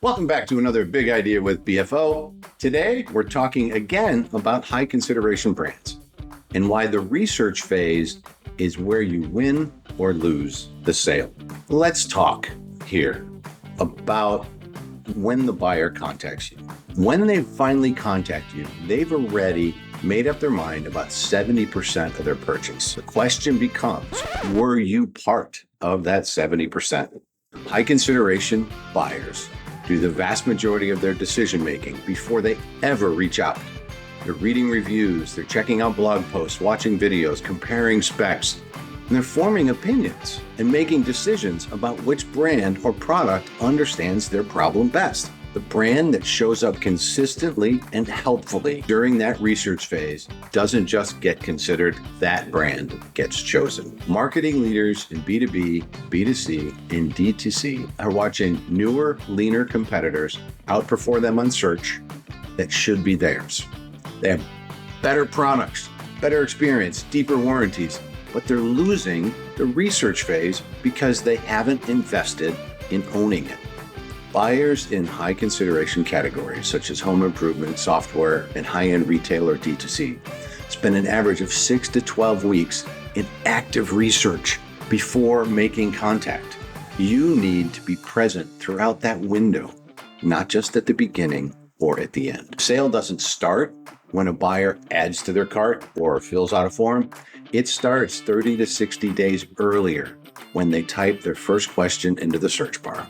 Welcome back to another Big Idea with BFO. Today, we're talking again about high consideration brands and why the research phase is where you win or lose the sale. Let's talk here about when the buyer contacts you. When they finally contact you, they've already made up their mind about 70% of their purchase. The question becomes, were you part of that 70%? High consideration buyers do the vast majority of their decision making before they ever reach out. They're reading reviews, they're checking out blog posts, watching videos, comparing specs, and they're forming opinions and making decisions about which brand or product understands their problem best. The brand that shows up consistently and helpfully during that research phase doesn't just get considered, that brand gets chosen. Marketing leaders in B2B, B2C, and D2C are watching newer, leaner competitors outperform them on search that should be theirs. They have better products, better experience, deeper warranties, but they're losing the research phase because they haven't invested in owning it. Buyers in high consideration categories such as home improvement, software, and high-end retail or D2C spend an average of 6 to 12 weeks in active research before making contact. You need to be present throughout that window, not just at the beginning or at the end. Sale doesn't start when a buyer adds to their cart or fills out a form. It starts 30 to 60 days earlier when they type their first question into the search bar.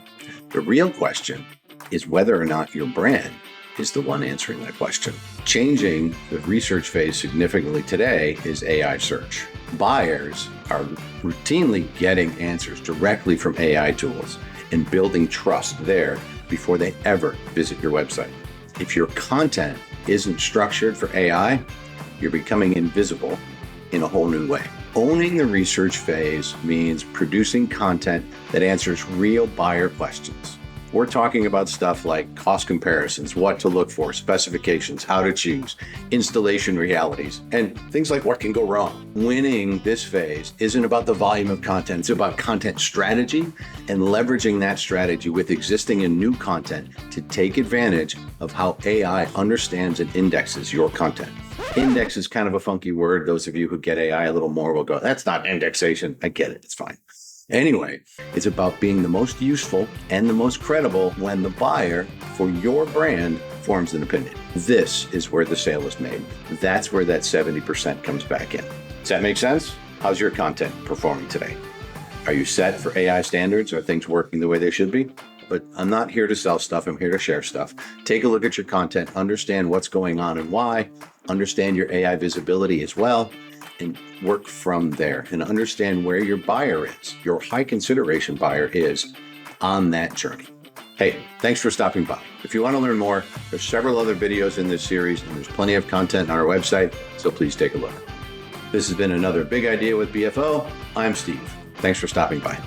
The real question is whether or not your brand is the one answering that question. Changing the research phase significantly today is AI search. Buyers are routinely getting answers directly from AI tools and building trust there before they ever visit your website. If your content isn't structured for AI, you're becoming invisible in a whole new way. Owning the research phase means producing content that answers real buyer questions. We're talking about stuff like cost comparisons, what to look for, specifications, how to choose, installation realities, and things like what can go wrong. Winning this phase isn't about the volume of content, it's about content strategy and leveraging that strategy with existing and new content to take advantage of how AI understands and indexes your content. Index is kind of a funky word. Those of you who get AI a little more will go, that's not indexation. I get it. It's fine. Anyway, it's about being the most useful and the most credible when the buyer for your brand forms an opinion. This is where the sale is made. That's where that 70% comes back in. Does that make sense? How's your content performing today? Are you set for AI standards? Are things working the way they should be? But I'm not here to sell stuff. I'm here to share stuff. Take a look at your content, understand what's going on and why, understand your AI visibility as well, and work from there and understand where your buyer is, your high consideration buyer is on that journey. Hey, thanks for stopping by. If you want to learn more, there's several other videos in this series and there's plenty of content on our website, so please take a look. This has been another Big Idea with BFO. I'm Steve. Thanks for stopping by.